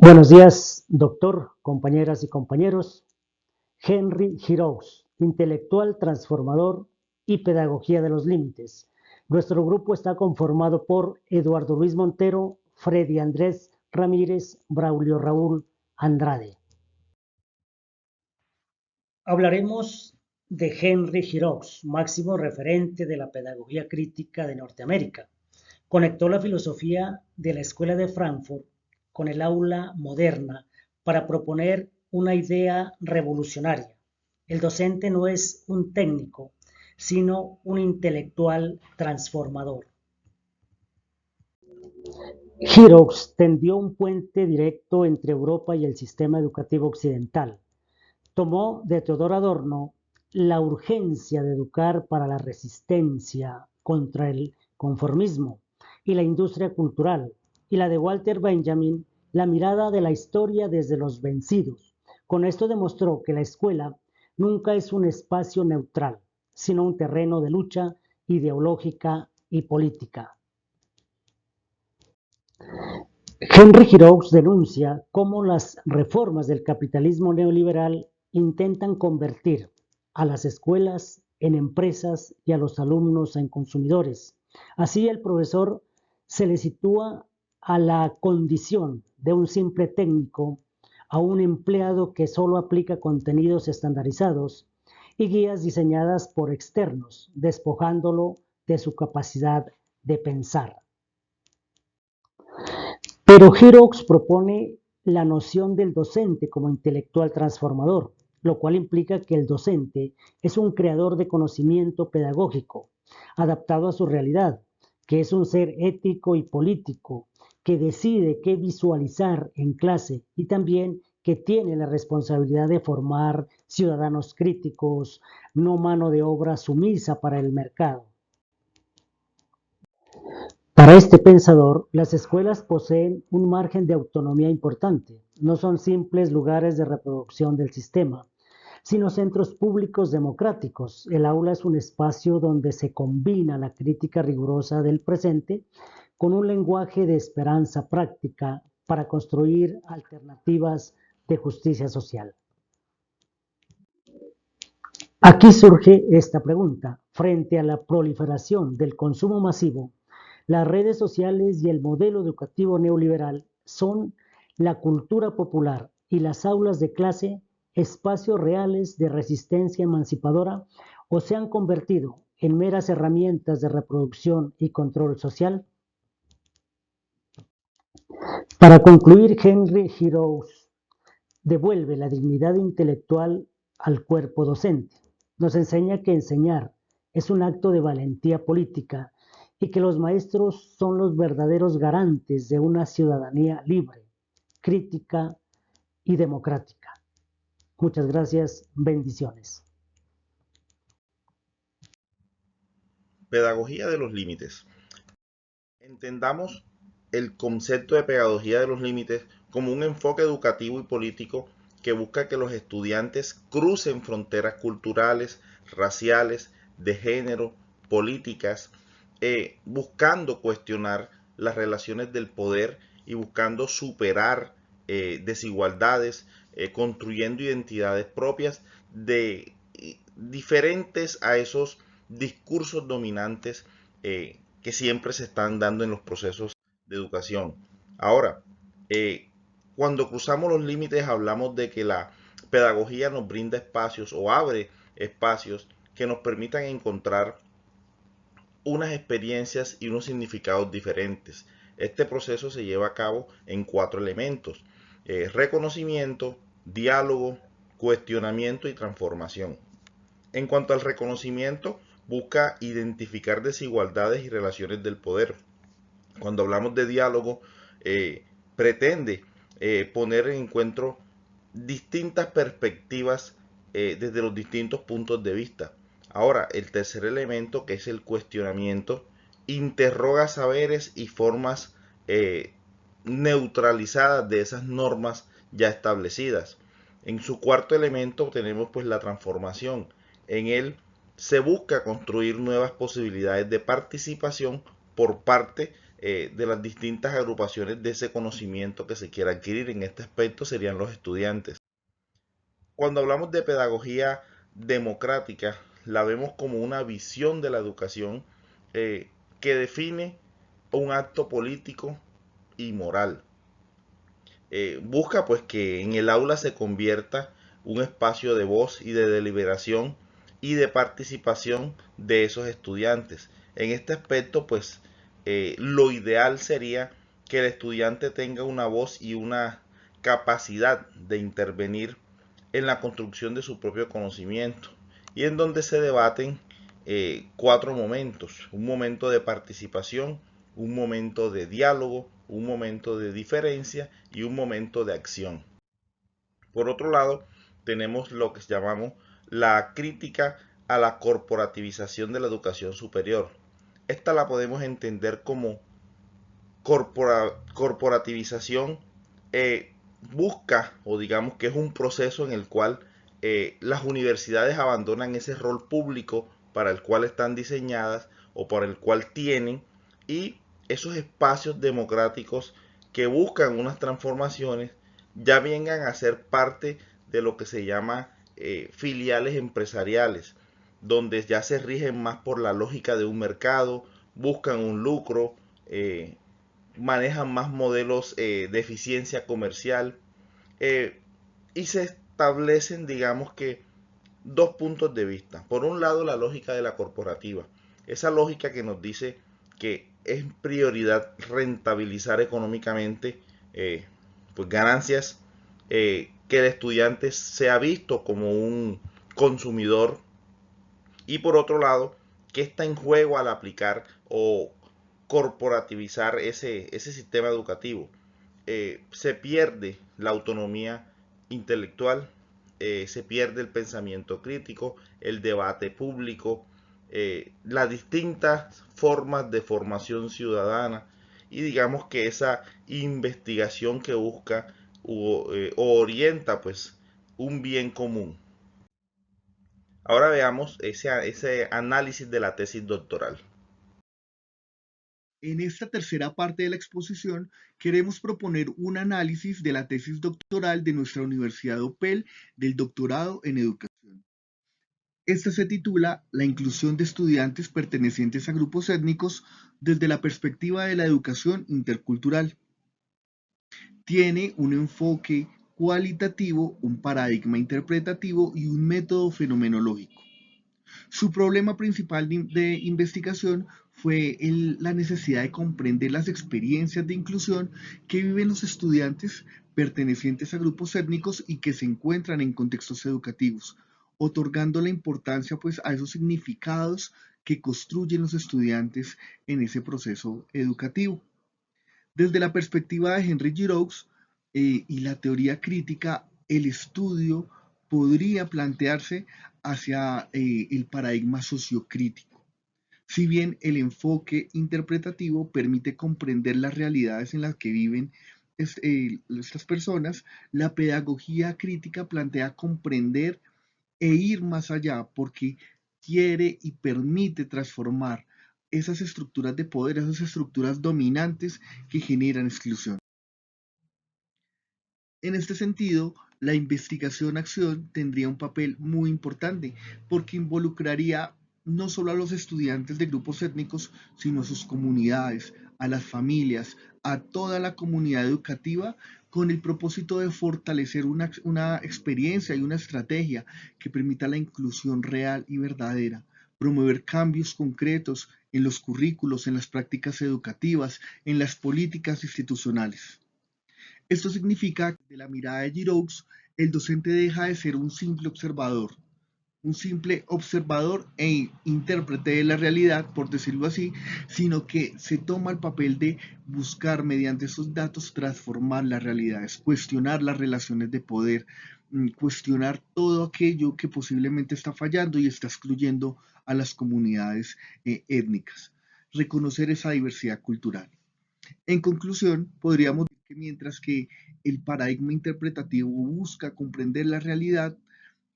Buenos días, doctor, compañeras y compañeros. Henry Giroux, intelectual transformador y pedagogía de los límites. Nuestro grupo está conformado por Eduardo Luis Montero, Freddy Andrés Ramírez, Braulio Raúl Andrade. Hablaremos de Henry Giroux, máximo referente de la pedagogía crítica de Norteamérica. Conectó la filosofía de la Escuela de Frankfurt con el aula moderna para proponer una idea revolucionaria. El docente no es un técnico, sino un intelectual transformador. Giroux tendió un puente directo entre Europa y el sistema educativo occidental. Tomó de Teodor Adorno la urgencia de educar para la resistencia contra el conformismo y la industria cultural, y la de Walter Benjamin, la mirada de la historia desde los vencidos. Con esto demostró que la escuela nunca es un espacio neutral, sino un terreno de lucha ideológica y política. Henry Giroux denuncia cómo las reformas del capitalismo neoliberal intentan convertir a las escuelas en empresas y a los alumnos en consumidores. Así el profesor se le sitúa a la condición de un simple técnico, a un empleado que solo aplica contenidos estandarizados y guías diseñadas por externos, despojándolo de su capacidad de pensar. Pero Giroux propone la noción del docente como intelectual transformador, lo cual implica que el docente es un creador de conocimiento pedagógico, adaptado a su realidad, que es un ser ético y político, que decide qué visualizar en clase y también que tiene la responsabilidad de formar ciudadanos críticos, no mano de obra sumisa para el mercado. Para este pensador, las escuelas poseen un margen de autonomía importante. No son simples lugares de reproducción del sistema, sino centros públicos democráticos. El aula es un espacio donde se combina la crítica rigurosa del presente con un lenguaje de esperanza práctica para construir alternativas de justicia social. Aquí surge esta pregunta. Frente a la proliferación del consumo masivo, las redes sociales y el modelo educativo neoliberal son la cultura popular y las aulas de clase espacios reales de resistencia emancipadora o se han convertido en meras herramientas de reproducción y control social. Para concluir, Henry Giroux devuelve la dignidad intelectual al cuerpo docente. Nos enseña que enseñar es un acto de valentía política y que los maestros son los verdaderos garantes de una ciudadanía libre, crítica y democrática. Muchas gracias, bendiciones. Pedagogía de los límites. Entendamos el concepto de pedagogía de los límites como un enfoque educativo y político que busca que los estudiantes crucen fronteras culturales, raciales, de género, políticas, buscando cuestionar las relaciones del poder y buscando superar desigualdades, construyendo identidades propias de diferentes a esos discursos dominantes que siempre se están dando en los procesos de educación. Ahora, cuando cruzamos los límites hablamos de que la pedagogía nos brinda espacios o abre espacios que nos permitan encontrar unas experiencias y unos significados diferentes. Este proceso se lleva a cabo en 4 elementos: reconocimiento, diálogo, cuestionamiento y transformación. En cuanto al reconocimiento, busca identificar desigualdades y relaciones del poder. Cuando hablamos de diálogo, pretende poner en encuentro distintas perspectivas desde los distintos puntos de vista. Ahora, el tercer elemento, que es el cuestionamiento, interroga saberes y formas neutralizadas de esas normas ya establecidas. En su cuarto elemento tenemos pues la transformación. En él se busca construir nuevas posibilidades de participación por parte de las distintas agrupaciones de ese conocimiento que se quiera adquirir. En este aspecto serían los estudiantes. Cuando hablamos de pedagogía democrática, la vemos como una visión de la educación que define un acto político y moral. Busca pues que en el aula se convierta un espacio de voz y de deliberación y de participación de esos estudiantes. En este aspecto pues lo ideal sería que el estudiante tenga una voz y una capacidad de intervenir en la construcción de su propio conocimiento y en donde se debaten cuatro momentos: un momento de participación, un momento de diálogo, un momento de diferencia y un momento de acción. Por otro lado, tenemos lo que llamamos la crítica a la corporativización de la educación superior. Esta la podemos entender como corporativización busca, o digamos que es un proceso en el cual las universidades abandonan ese rol público para el cual están diseñadas o para el cual tienen, y esos espacios democráticos que buscan unas transformaciones ya vengan a ser parte de lo que se llama filiales empresariales, donde ya se rigen más por la lógica de un mercado, buscan un lucro, manejan más modelos de eficiencia comercial, eh, y se establecen, digamos que, dos puntos de vista. Por un lado, la lógica de la corporativa, esa lógica que nos dice que es prioridad rentabilizar económicamente pues ganancias, que el estudiante sea visto como un consumidor, y por otro lado, ¿qué está en juego al aplicar o corporativizar ese sistema educativo? Se pierde la autonomía intelectual, se pierde el pensamiento crítico, el debate público, las distintas formas de formación ciudadana, y digamos que esa investigación que busca o orienta pues un bien común. Ahora veamos ese análisis de la tesis doctoral. En esta tercera parte de la exposición queremos proponer un análisis de la tesis doctoral de nuestra Universidad OPEL del doctorado en educación. Esta se titula La inclusión de estudiantes pertenecientes a grupos étnicos desde la perspectiva de la educación intercultural. Tiene un enfoque cualitativo, un paradigma interpretativo y un método fenomenológico. Su problema principal de investigación fue la necesidad de comprender las experiencias de inclusión que viven los estudiantes pertenecientes a grupos étnicos y que se encuentran en contextos educativos, otorgando la importancia pues a esos significados que construyen los estudiantes en ese proceso educativo. Desde la perspectiva de Henry Giroux y la teoría crítica, el estudio podría plantearse hacia el paradigma sociocrítico. Si bien el enfoque interpretativo permite comprender las realidades en las que viven estas personas, la pedagogía crítica plantea comprender e ir más allá porque quiere y permite transformar esas estructuras de poder, esas estructuras dominantes que generan exclusión. En este sentido, la investigación-acción tendría un papel muy importante porque involucraría no solo a los estudiantes de grupos étnicos, sino a sus comunidades, a las familias, a toda la comunidad educativa, con el propósito de fortalecer una experiencia y una estrategia que permita la inclusión real y verdadera, promover cambios concretos en los currículos, en las prácticas educativas, en las políticas institucionales. Esto significa que de la mirada de Giroux, el docente deja de ser un simple observador e intérprete de la realidad, por decirlo así, sino que se toma el papel de buscar mediante esos datos transformar las realidades, cuestionar las relaciones de poder, cuestionar todo aquello que posiblemente está fallando y está excluyendo a las comunidades étnicas, reconocer esa diversidad cultural. En conclusión, podríamos decir que mientras que el paradigma interpretativo busca comprender la realidad,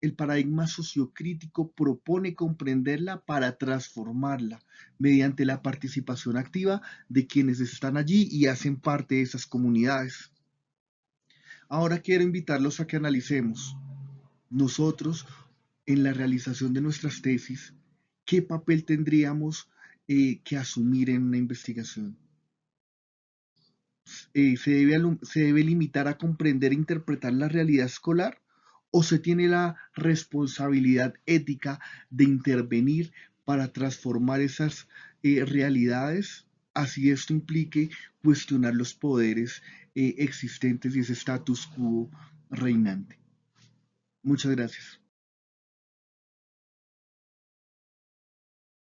El paradigma sociocrítico propone comprenderla para transformarla mediante la participación activa de quienes están allí y hacen parte de esas comunidades. Ahora quiero invitarlos a que analicemos nosotros en la realización de nuestras tesis, ¿qué papel tendríamos que asumir en una investigación? ¿Se debe limitar a comprender e interpretar la realidad escolar o se tiene la responsabilidad ética de intervenir para transformar esas realidades? Así esto implique cuestionar los poderes existentes y ese status quo reinante. Muchas gracias.